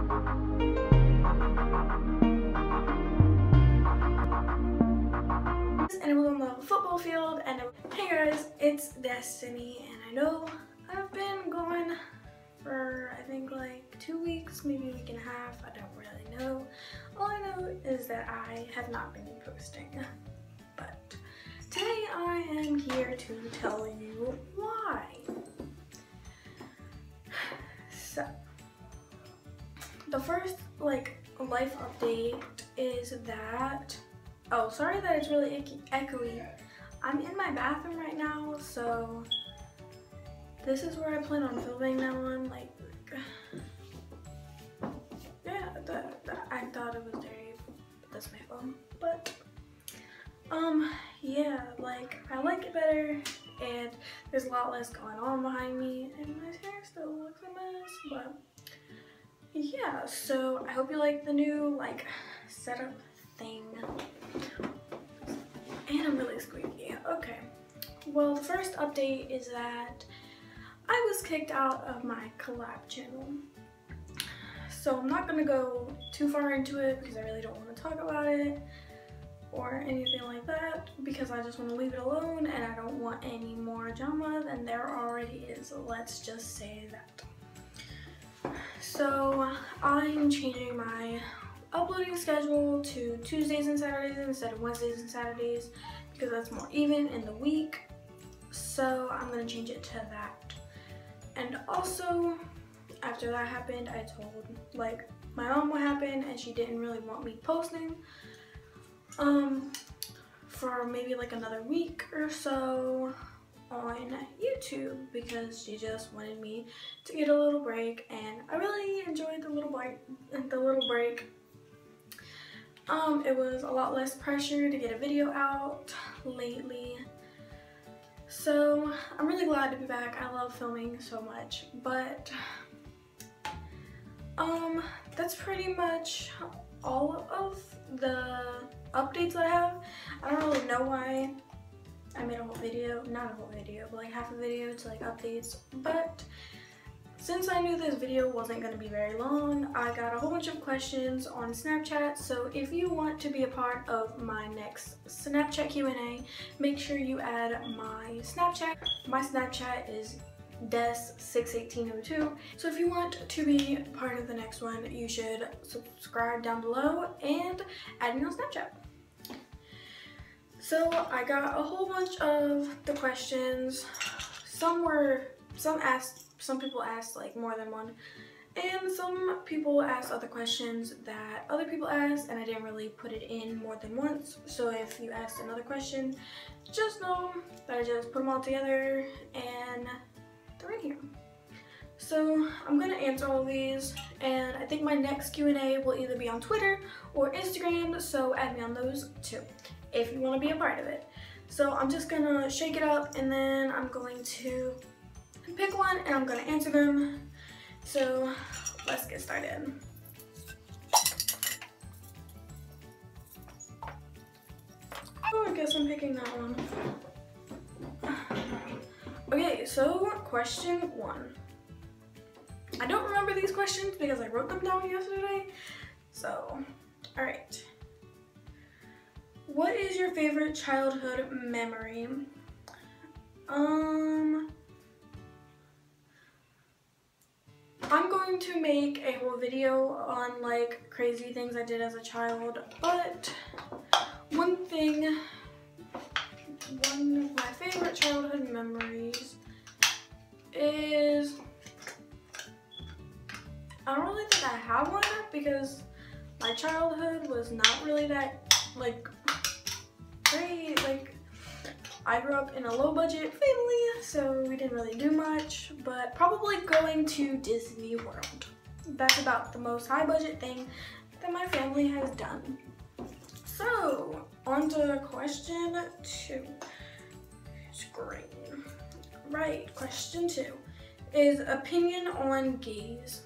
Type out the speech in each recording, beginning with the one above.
And it was on the football field, and hey guys, it's Destiny, and I know I've been gone for I think like 2 weeks, maybe a week and a half. I don't really know. All I know is that I have not been posting, but today I am here to tell you why. So the first life update is that, oh, sorry that it's really echoey. I'm in my bathroom right now, so this is where I plan on filming now on. Yeah, I thought it was dirty, but that's my phone. But yeah, I like it better, and there's a lot less going on behind me, and my hair still looks a mess, but yeah. So I hope you like the new setup thing. And I'm really squeaky. Okay. Well, the first update is that I was kicked out of my collab channel. So I'm not gonna go too far into it because I really don't want to talk about it or anything like that, because I just want to leave it alone and I don't want any more drama than there already is. Let's just say that. So I'm changing my uploading schedule to Tuesdays and Saturdays instead of Wednesdays and Saturdays because that's more even in the week. So I'm gonna change it to that. And also, after that happened, I told my mom what happened, and she didn't really want me posting for maybe another week or so on YouTube, because she just wanted me to get a little break, and I really enjoyed the little break. It was a lot less pressure to get a video out lately. So I'm really glad to be back. I love filming so much, but that's pretty much all of the updates I have. I don't really know why I made a whole video, not a whole video, but half a video to updates, but since I knew this video wasn't going to be very long, I got a whole bunch of questions on Snapchat. So if you want to be a part of my next Snapchat Q&A, make sure you add my Snapchat. My Snapchat is des61802. So if you want to be part of the next one, you should subscribe down below and add me on Snapchat. So I got a whole bunch of the questions. Some people asked more than one, and some people asked other questions that other people asked, and I didn't really put it in more than once. So if you asked another question, just know that I just put them all together and they're in here. So I'm gonna answer all of these, and I think my next Q&A will either be on Twitter or Instagram, so add me on those too if you want to be a part of it. So I'm just gonna shake it up, and then I'm going to pick one and I'm gonna answer them. So let's get started. Oh, I guess I'm picking that one. Okay, so question 1. I don't remember these questions because I wrote them down yesterday. So, alright. What is your favorite childhood memory? I'm going to make a whole video on crazy things I did as a child, but one of my favorite childhood memories is, I don't really think I have one because my childhood was not really that great. I grew up in a low budget family, so we didn't really do much, but probably going to Disney World. That's about the most high budget thing that my family has done. So, on to question 2. Screen. Right, question 2 is opinion on gays.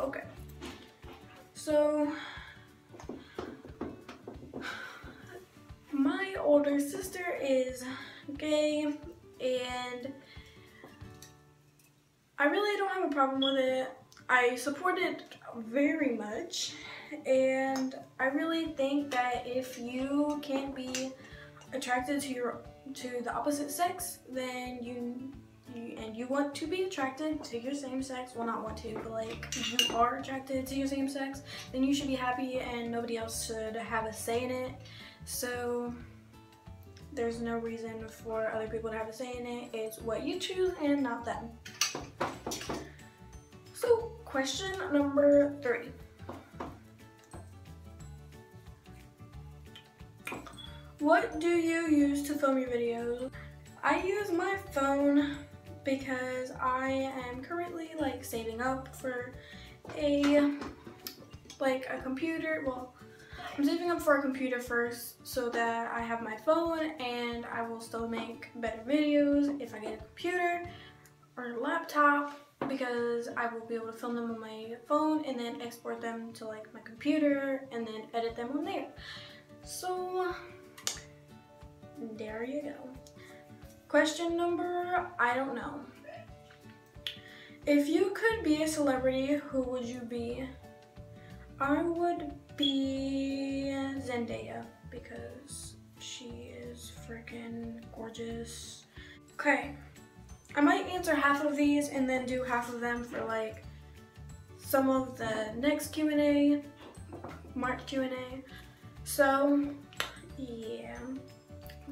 Okay. So, my older sister is gay, and I really don't have a problem with it. I support it very much, and I really think that if you can't be attracted to the opposite sex, then you want to be attracted to your same sex, well, not want to, but like you are attracted to your same sex, then you should be happy and nobody else should have a say in it. So there's no reason for other people to have a say in it. It's what you choose and not them. So question number 3. What do you use to film your videos? I use my phone because I am currently like saving up for a computer. Well, I'm saving up for a computer first so that I have my phone and I will still make better videos if I get a computer or a laptop, because I will be able to film them on my phone and then export them to like my computer and then edit them on there. So there you go. Question number, I don't know. If you could be a celebrity, who would you be? I would be Zendaya because she is freaking gorgeous. Okay, I might answer half of these and then do half of them for like some of the next Q&A, March Q&A. So yeah,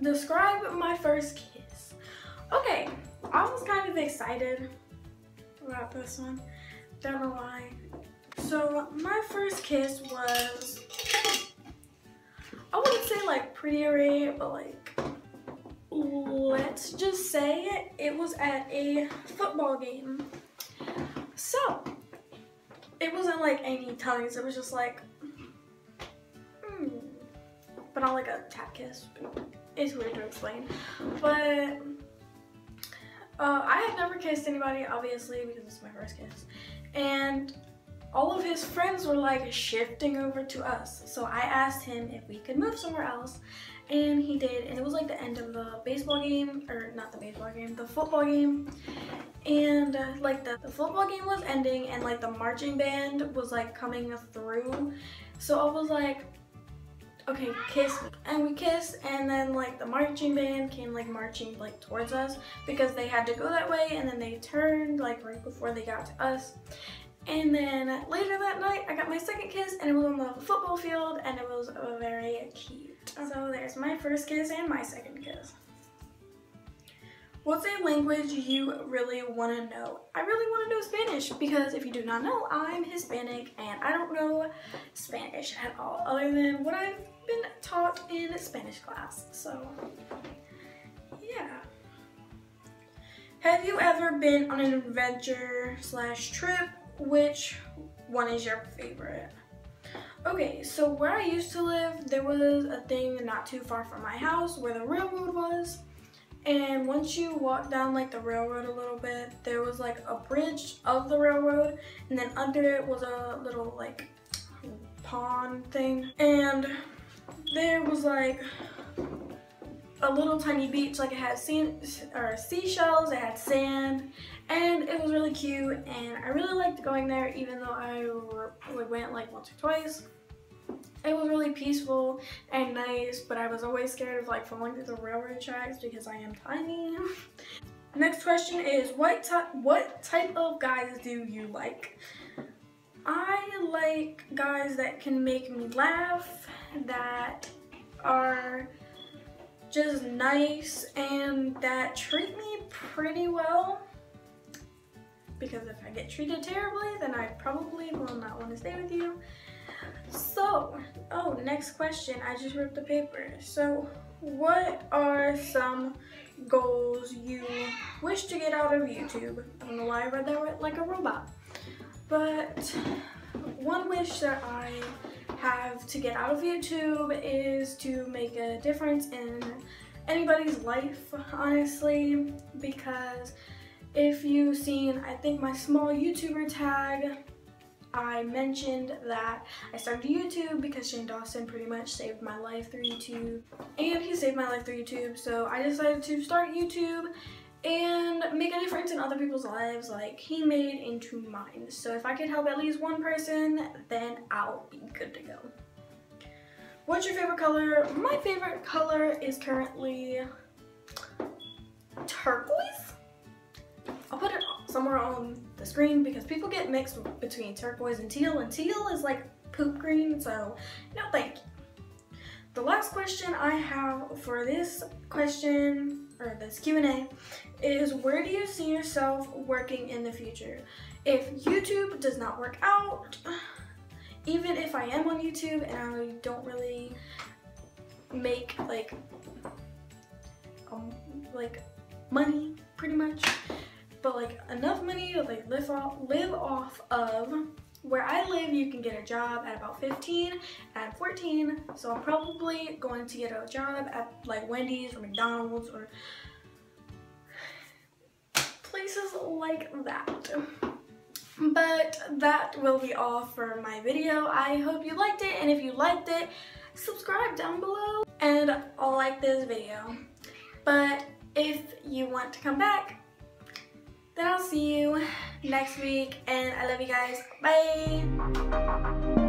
describe my first kiss. Okay, I was kind of excited about this one, don't know why. So my first kiss was, I wouldn't say like pretty alright, but like, let's just say it was at a football game. So it wasn't like any tongues, it was just like, but not like a tap kiss. It's weird to explain, but I had never kissed anybody, obviously, because it's my first kiss, and all of his friends were like shifting over to us. So I asked him if we could move somewhere else, and he did, and it was like the end of the baseball game, or not the baseball game, the football game, and like the football game was ending, and like the marching band was like coming through, so I was like, okay, kiss me. And we kissed, and then like the marching band came like marching like towards us because they had to go that way, and then they turned like right before they got to us. And then later that night I got my second kiss, and it was on the football field, and it was very cute. So there's my first kiss and my second kiss. What's a language you really want to know? I really want to know Spanish, because if you do not know, I'm Hispanic and I don't know Spanish at all other than what I've been taught in Spanish class. So yeah. Have you ever been on an adventure / trip? Which one is your favorite? Okay, so where I used to live, there was a thing not too far from my house where the railroad was. And once you walk down like the railroad a little bit, there was like a bridge of the railroad, and then under it was a little like pond thing. And there was like a little tiny beach, like it had seashells, it had sand, and it was really cute, and I really liked going there even though I went like once or twice. It was really peaceful and nice, but I was always scared of like falling through the railroad tracks because I am tiny. Next question is, what type of guys do you like? I like guys that can make me laugh, that are just nice, and that treat me pretty well. Because if I get treated terribly, then I probably will not want to stay with you. So, next question. I just ripped the paper. So, what are some goals you wish to get out of YouTube? I don't know why I read that like a robot. But one wish that I have to get out of YouTube is to make a difference in anybody's life, honestly, because if you've seen, I think, my small YouTuber tag, I mentioned that I started YouTube because Shane Dawson pretty much saved my life through YouTube, and he saved my life through YouTube, so I decided to start YouTube, and make a difference in other people's lives like he made into mine. So if I could help at least one person, then I'll be good to go. What's your favorite color? My favorite color is currently turquoise. I'll put it somewhere on the screen because people get mixed between turquoise and teal is like poop green, so no thank you. The last question I have for this question, or this Q&A, is where do you see yourself working in the future? If YouTube does not work out, even if I am on YouTube and I don't really make like money pretty much, but like enough money to like live off of. Where I live, you can get a job at about 15 and I'm 14, so I'm probably going to get a job at like Wendy's or McDonald's or places like that. But that will be all for my video. I hope you liked it, and if you liked it, subscribe down below and like this video. But if you want to come back, then I'll see you next week, and I love you guys. Bye!